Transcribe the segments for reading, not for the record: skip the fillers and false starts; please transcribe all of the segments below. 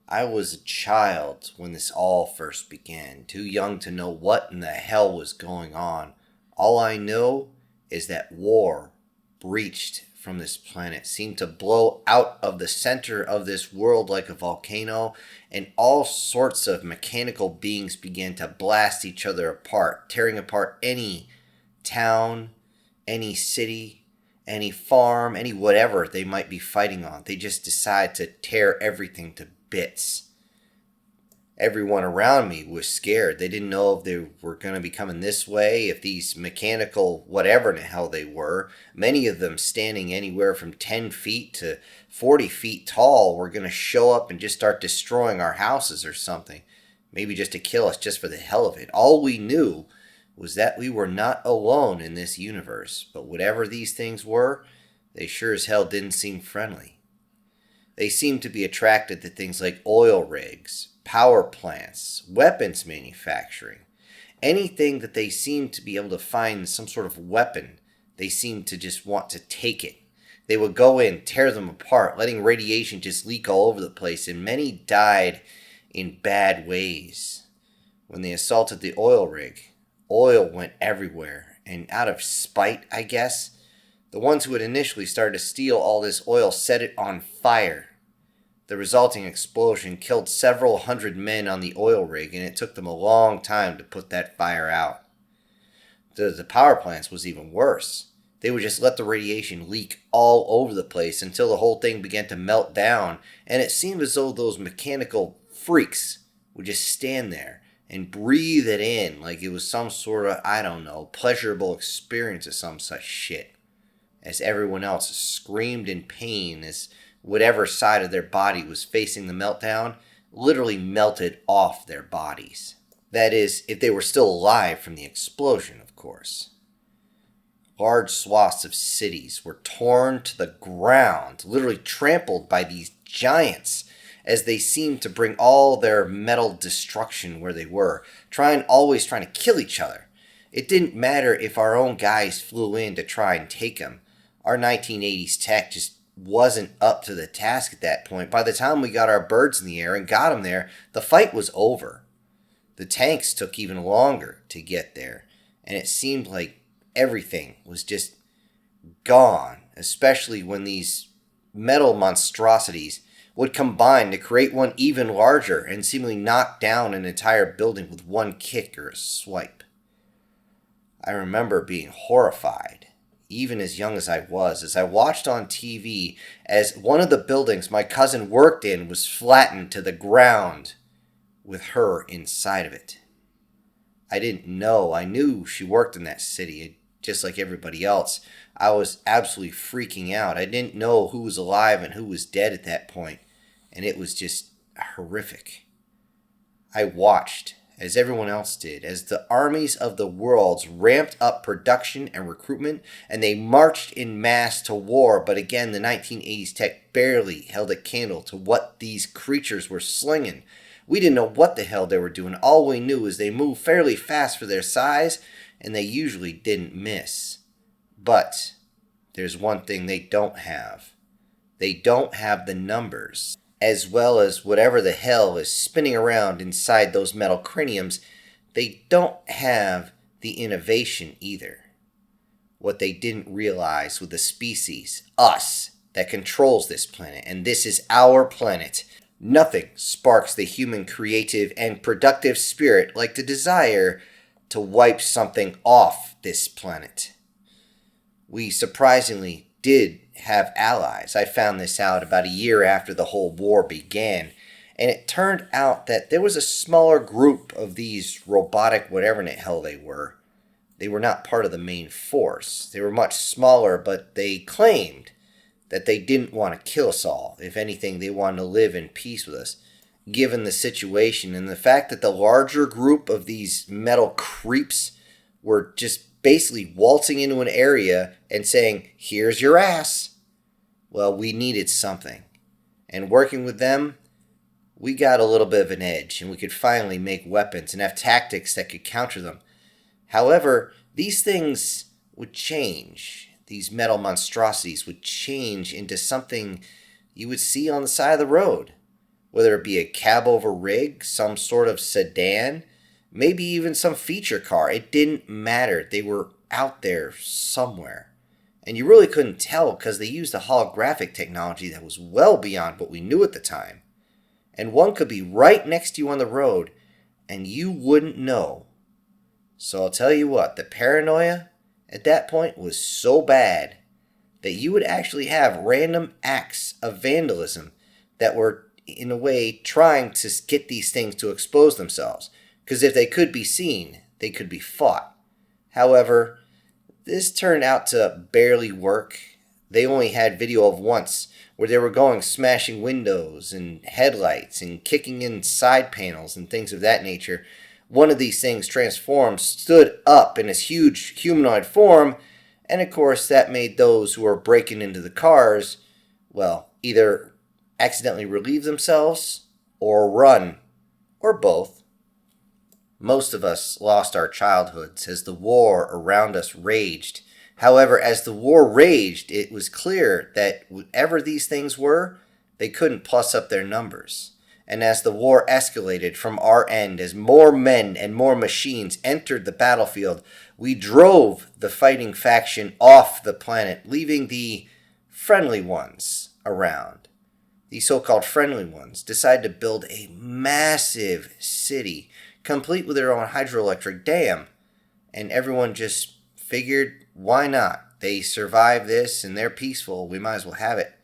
I was a child when this all first began, too young to know what in the hell was going on. All I know is that war breached from this planet, seemed to blow out of the center of this world like a volcano, and all sorts of mechanical beings began to blast each other apart, tearing apart any town, any city, any farm, any whatever they might be fighting on. They just decide to tear everything to bits. Everyone around me was scared. They didn't know if they were going to be coming this way, if these mechanical whatever in the hell they were, many of them standing anywhere from 10 feet to 40 feet tall, were going to show up and just start destroying our houses or something. Maybe just to kill us just for the hell of it. All we knew was that we were not alone in this universe, but whatever these things were, they sure as hell didn't seem friendly. They seemed to be attracted to things like oil rigs, power plants, weapons manufacturing. Anything that they seemed to be able to find some sort of weapon, they seemed to just want to take it. They would go in, tear them apart, letting radiation just leak all over the place, and many died in bad ways. When they assaulted the oil rig, oil went everywhere, and out of spite, I guess, the ones who had initially started to steal all this oil set it on fire. The resulting explosion killed several hundred men on the oil rig, and it took them a long time to put that fire out. The power plants was even worse. They would just let the radiation leak all over the place until the whole thing began to melt down, and it seemed as though those mechanical freaks would just stand there and breathe it in like it was some sort of, I don't know, pleasurable experience or some such shit, as everyone else screamed in pain as whatever side of their body was facing the meltdown literally melted off their bodies. That is, if they were still alive from the explosion, of course. Large swaths of cities were torn to the ground, literally trampled by these giants, as they seemed to bring all their metal destruction where they were, always trying to kill each other. It didn't matter if our own guys flew in to try and take them. Our 1980s tech just wasn't up to the task at that point. By the time we got our birds in the air and got them there, the fight was over. The tanks took even longer to get there, and it seemed like everything was just gone, especially when these metal monstrosities would combine to create one even larger and seemingly knock down an entire building with one kick or a swipe. I remember being horrified, even as young as I was, as I watched on TV as one of the buildings my cousin worked in was flattened to the ground with her inside of it. I didn't know. I knew she worked in that city, just like everybody else. I was absolutely freaking out. I didn't know who was alive and who was dead at that point, and it was just horrific. I watched, as everyone else did, as the armies of the worlds ramped up production and recruitment, and they marched in mass to war. But again, the 1980s tech barely held a candle to what these creatures were slinging. We didn't know what the hell they were doing. All we knew is they moved fairly fast for their size, and they usually didn't miss. But there's one thing they don't have. They don't have the numbers, as well as whatever the hell is spinning around inside those metal craniums. They don't have the innovation either. What they didn't realize with the species, us, that controls this planet, and this is our planet. Nothing sparks the human creative and productive spirit like the desire to wipe something off this planet. We surprisingly did have allies. I found this out about a year after the whole war began, and it turned out that there was a smaller group of these robotic whatever in the hell they were. They were not part of the main force. They were much smaller, but they claimed that they didn't want to kill us all. If anything, they wanted to live in peace with us, given the situation and the fact that the larger group of these metal creeps were just basically waltzing into an area and saying, "Here's your ass." Well, we needed something. And working with them, we got a little bit of an edge, and we could finally make weapons and have tactics that could counter them. However, these things would change. These metal monstrosities would change into something you would see on the side of the road. whether it be a cab over rig, some sort of sedan, maybe even some feature car. It didn't matter. They were out there somewhere. And you really couldn't tell because they used a holographic technology that was well beyond what we knew at the time. And one could be right next to you on the road and you wouldn't know. So I'll tell you what, the paranoia at that point was so bad that you would actually have random acts of vandalism that were, in a way, trying to get these things to expose themselves. Because if they could be seen, they could be fought. However, this turned out to barely work. They only had video of once where they were going smashing windows and headlights and kicking in side panels and things of that nature. One of these things transformed, stood up in its huge humanoid form, and of course that made those who were breaking into the cars, well, either accidentally relieve themselves or run, or both. Most of us lost our childhoods as the war around us raged. However, as the war raged, it was clear that whatever these things were, they couldn't plus up their numbers. And as the war escalated from our end, as more men and more machines entered the battlefield, we drove the fighting faction off the planet, leaving the friendly ones around. The so-called friendly ones decided to build a massive city, complete with their own hydroelectric dam. And everyone just figured, why not? They survived this and they're peaceful, we might as well have it.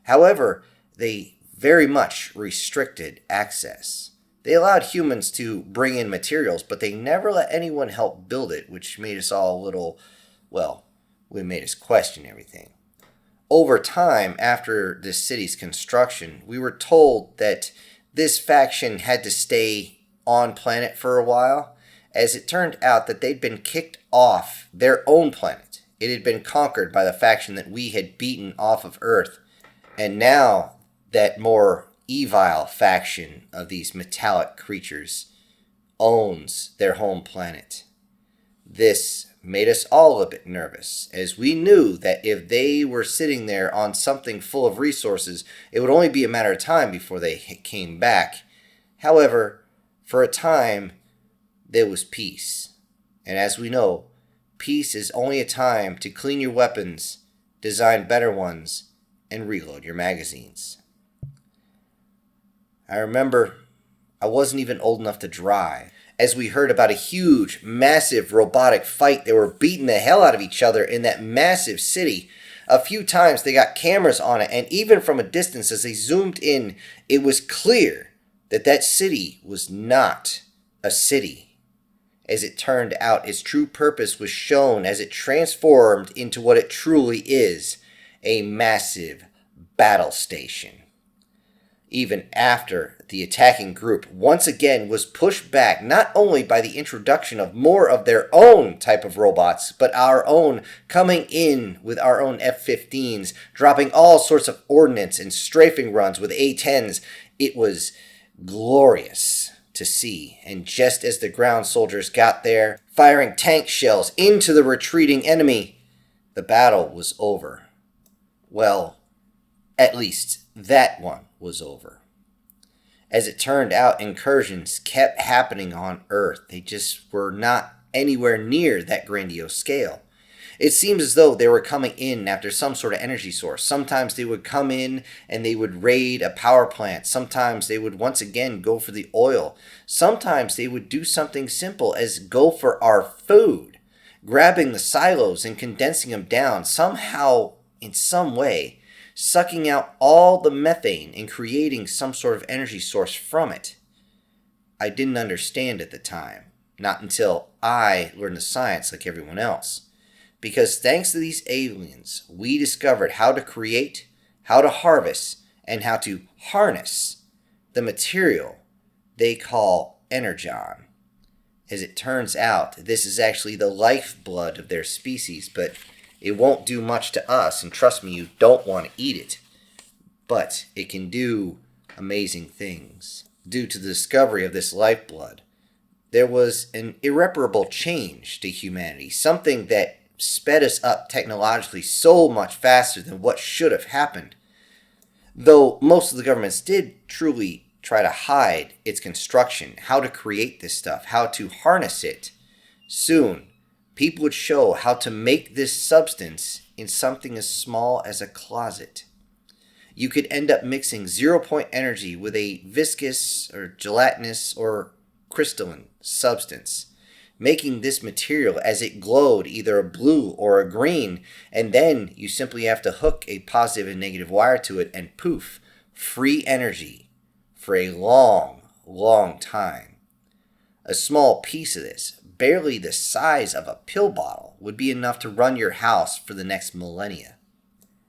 However, they very much restricted access. They allowed humans to bring in materials, but they never let anyone help build it, which made us all a little, well, it made us question everything. Over time, after this city's construction, we were told that this faction had to stay on planet for a while, as it turned out that they'd been kicked off their own planet. It had been conquered by the faction that we had beaten off of Earth, and now that more evil faction of these metallic creatures owns their home planet. This made us all a bit nervous, as we knew that if they were sitting there on something full of resources, it would only be a matter of time before they came back. However, for a time, there was peace. And as we know, peace is only a time to clean your weapons, design better ones, and reload your magazines. I remember I wasn't even old enough to drive, as we heard about a huge, massive robotic fight. They were beating the hell out of each other in that massive city. A few times they got cameras on it, and even from a distance as they zoomed in, it was clear that that city was not a city. As it turned out, its true purpose was shown as it transformed into what it truly is, a massive battle station. Even after the attacking group once again was pushed back, not only by the introduction of more of their own type of robots, but our own coming in with our own F-15s, dropping all sorts of ordnance and strafing runs with A-10s. It was glorious to see. And just as the ground soldiers got there, firing tank shells into the retreating enemy, the battle was over. Well, at least that one was over. As it turned out, incursions kept happening on Earth. They just were not anywhere near that grandiose scale. It seems as though they were coming in after some sort of energy source. Sometimes they would come in and they would raid a power plant. Sometimes they would once again go for the oil. Sometimes they would do something simple as go for our food, grabbing the silos and condensing them down somehow, in some way, sucking out all the methane and creating some sort of energy source from it. I didn't understand at the time, not until I learned the science like everyone else. Because thanks to these aliens, we discovered how to create, how to harvest, and how to harness the material they call energon. As it turns out, this is actually the lifeblood of their species, but it won't do much to us, and trust me, you don't want to eat it. But it can do amazing things. Due to the discovery of this lifeblood, there was an irreparable change to humanity, something that sped us up technologically so much faster than what should have happened. Though most of the governments did truly try to hide its construction, how to create this stuff, how to harness it. Soon, people would show how to make this substance in something as small as a closet. You could end up mixing 0-point energy with a viscous or gelatinous or crystalline substance, making this material as it glowed either a blue or a green, and then you simply have to hook a positive and negative wire to it and poof, free energy for a long, long time. A small piece of this, barely the size of a pill bottle, would be enough to run your house for the next millennia.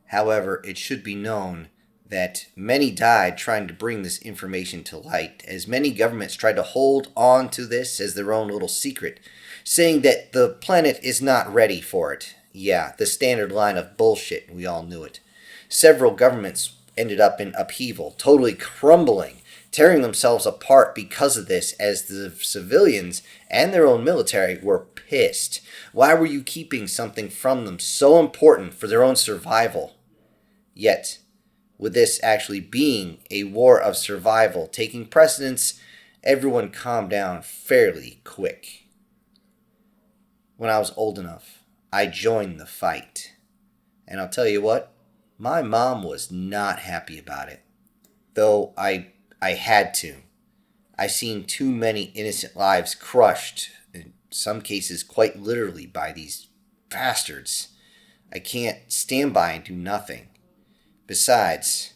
However, it should be known that many died trying to bring this information to light, as many governments tried to hold on to this as their own little secret, saying that the planet is not ready for it. Yeah, the standard line of bullshit, we all knew it. Several governments ended up in upheaval, totally crumbling, tearing themselves apart because of this, as the civilians and their own military were pissed. Why were you keeping something from them so important for their own survival? Yet, with this actually being a war of survival taking precedence, everyone calmed down fairly quick. When I was old enough, I joined the fight. And I'll tell you what, my mom was not happy about it. Though I had to. I seen too many innocent lives crushed, in some cases quite literally, by these bastards. I can't stand by and do nothing. Besides,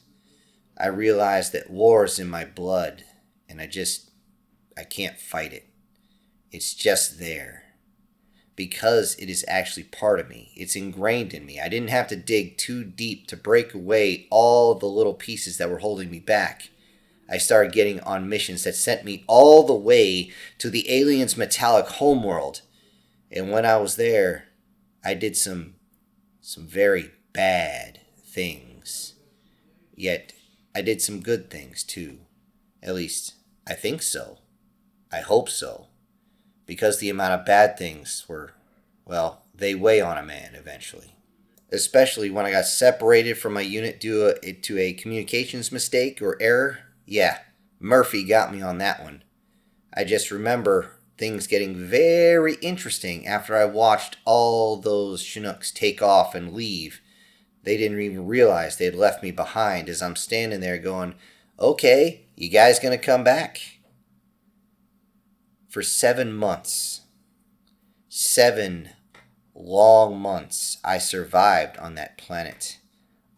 I realized that war is in my blood, and I can't fight it. It's just there. Because it is actually part of me. It's ingrained in me. I didn't have to dig too deep to break away all the little pieces that were holding me back. I started getting on missions that sent me all the way to the aliens' metallic homeworld. And when I was there, I did some very bad things. Yet, I did some good things too. At least, I think so. I hope so. Because the amount of bad things were, well, they weigh on a man eventually. Especially when I got separated from my unit due to a communications mistake or error. Yeah, Murphy got me on that one. I just remember things getting very interesting after I watched all those Chinooks take off and leave. They didn't even realize they'd left me behind as I'm standing there going, okay, you guys gonna come back? For 7 months, 7 long months, I survived on that planet.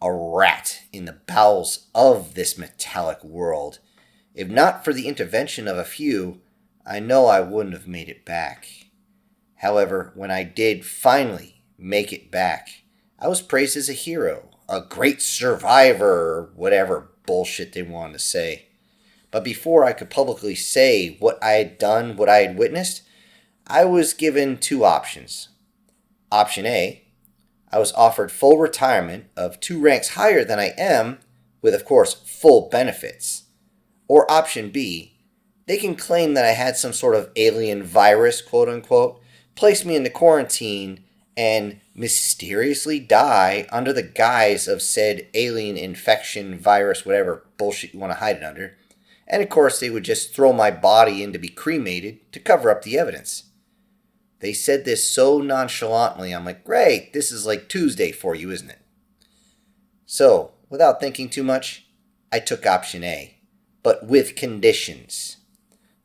A rat in the bowels of this metallic world. If not for the intervention of a few, I know I wouldn't have made it back. However, when I did finally make it back, I was praised as a hero, a great survivor, or whatever bullshit they wanted to say. But before I could publicly say what I had done, what I had witnessed, I was given 2 options. Option A, I was offered full retirement of 2 ranks higher than I am, with of course full benefits. Or option B, they can claim that I had some sort of alien virus, quote unquote, place me into quarantine, and mysteriously die under the guise of said alien infection, virus, whatever bullshit you want to hide it under. And of course they would just throw my body in to be cremated to cover up the evidence. They said this so nonchalantly, I'm like, great, this is like Tuesday for you, isn't it? So, without thinking too much, I took option A, but with conditions.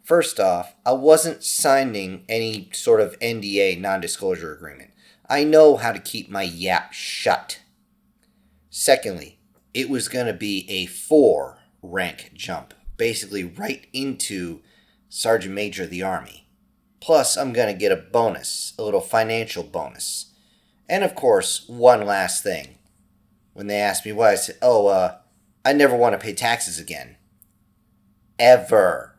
First off, I wasn't signing any sort of NDA, non-disclosure agreement. I know how to keep my yap shut. Secondly, it was going to be a 4 rank jump, basically right into Sergeant Major of the Army. Plus, I'm going to get a bonus, a little financial bonus. And of course, one last thing. When they asked me why, I said, I never want to pay taxes again. Ever.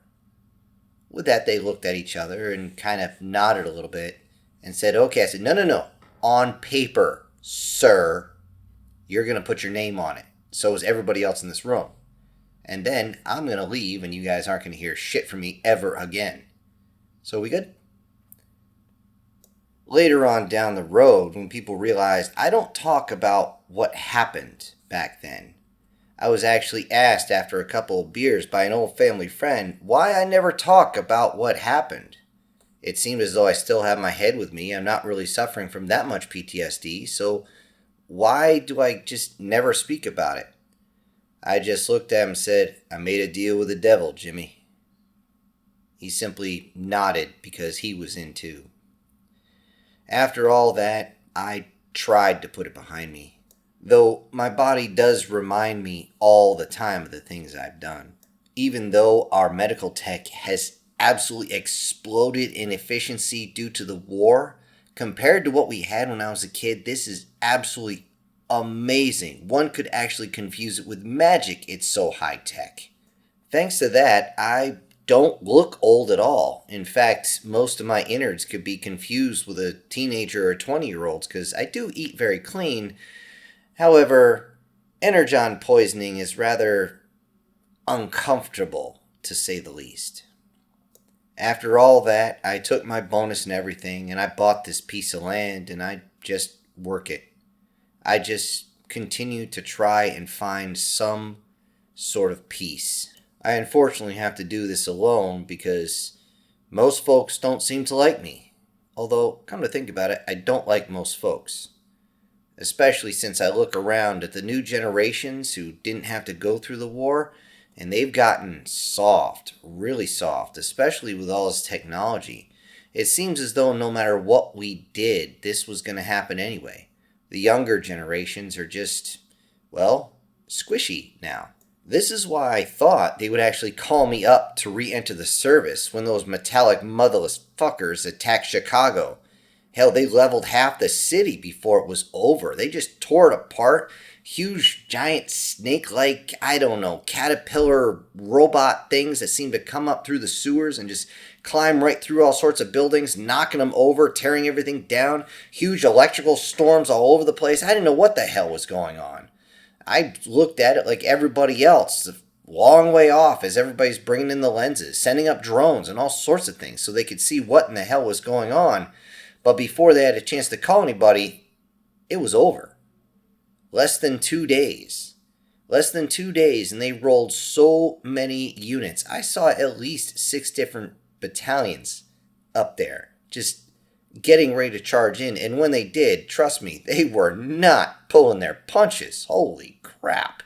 With that, they looked at each other and kind of nodded a little bit and said, okay. I said, no. On paper, sir, you're going to put your name on it. So is everybody else in this room. And then I'm going to leave and you guys aren't going to hear shit from me ever again. So we good? Later on down the road, when people realized I don't talk about what happened back then, I was actually asked after a couple of beers by an old family friend why I never talk about what happened. It seemed as though I still have my head with me. I'm not really suffering from that much PTSD, so why do I just never speak about it? I just looked at him and said, I made a deal with the devil, Jimmy. He simply nodded because he was in too. After all that, I tried to put it behind me, though my body does remind me all the time of the things I've done. Even though our medical tech has absolutely exploded in efficiency due to the war, compared to what we had when I was a kid, this is absolutely amazing. One could actually confuse it with magic, it's so high tech. Thanks to that, I don't look old at all. In fact, most of my innards could be confused with a teenager or 20-year-old's because I do eat very clean. However, energon poisoning is rather uncomfortable, to say the least. After all that, I took my bonus and everything, and I bought this piece of land, and I just work it. I just continue to try and find some sort of peace. I unfortunately have to do this alone because most folks don't seem to like me. Although, come to think about it, I don't like most folks. Especially since I look around at the new generations who didn't have to go through the war, and they've gotten soft, really soft, especially with all this technology. It seems as though no matter what we did, this was going to happen anyway. The younger generations are just, well, squishy now. This is why I thought they would actually call me up to re-enter the service when those metallic motherless fuckers attacked Chicago. Hell, they leveled half the city before it was over. They just tore it apart. Huge, giant, snake-like, I don't know, caterpillar robot things that seem to come up through the sewers and just climb right through all sorts of buildings, knocking them over, tearing everything down. Huge electrical storms all over the place. I didn't know what the hell was going on. I looked at it like everybody else, a long way off as everybody's bringing in the lenses, sending up drones and all sorts of things so they could see what in the hell was going on. But before they had a chance to call anybody, it was over. Less than 2 days. Less than 2 days, and they rolled so many units. I saw at least 6 different battalions up there, just getting ready to charge in. And when they did, trust me, they were not pulling their punches. Holy crap.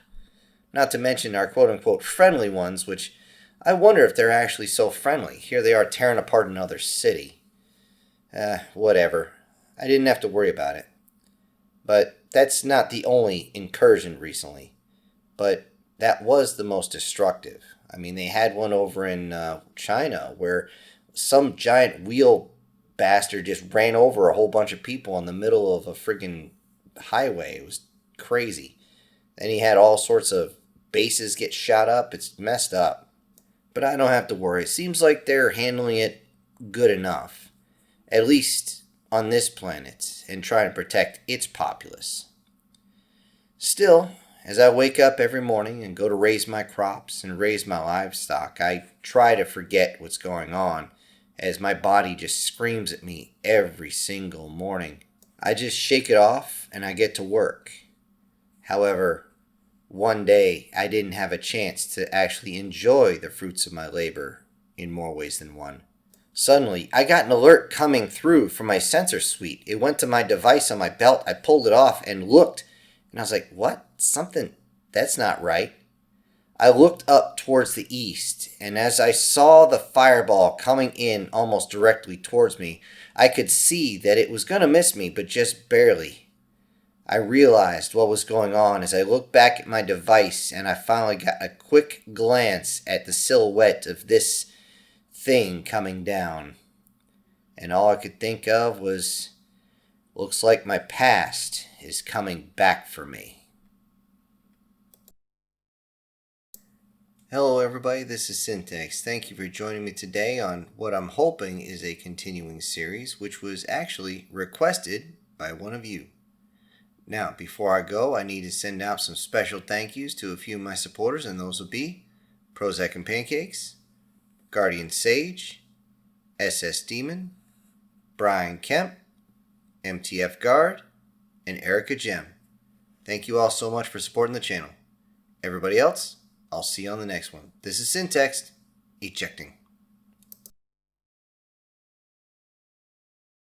Not to mention our quote-unquote friendly ones, which I wonder if they're actually so friendly. Here they are tearing apart another city. Whatever. I didn't have to worry about it. But that's not the only incursion recently. But that was the most destructive. I mean, they had one over in China where some giant wheel bastard just ran over a whole bunch of people in the middle of a friggin' highway. It was crazy. Then he had all sorts of bases get shot up. It's messed up. But I don't have to worry. It seems like they're handling it good enough. At least on this planet, and trying to protect its populace. Still, as I wake up every morning and go to raise my crops and raise my livestock, I try to forget what's going on, as my body just screams at me every single morning. I just shake it off and I get to work. However, one day I didn't have a chance to actually enjoy the fruits of my labor in more ways than one. Suddenly, I got an alert coming through from my sensor suite. It went to my device on my belt. I pulled it off and looked, and I was like, what? That's not right. I looked up towards the east, and as I saw the fireball coming in almost directly towards me, I could see that it was going to miss me, but just barely. I realized what was going on as I looked back at my device, and I finally got a quick glance at the silhouette of this thing coming down. And all I could think of was, looks like my past is coming back for me. Hello everybody, this is Syntax. Thank you for joining me today on what I'm hoping is a continuing series, which was actually requested by one of you. Now, before I go, I need to send out some special thank yous to a few of my supporters, and those will be Prozac and Pancakes, Guardian Sage, SS Demon, Brian Kemp, MTF Guard, and Erica Gem. Thank you all so much for supporting the channel. Everybody else, I'll see you on the next one. This is Syntext, ejecting.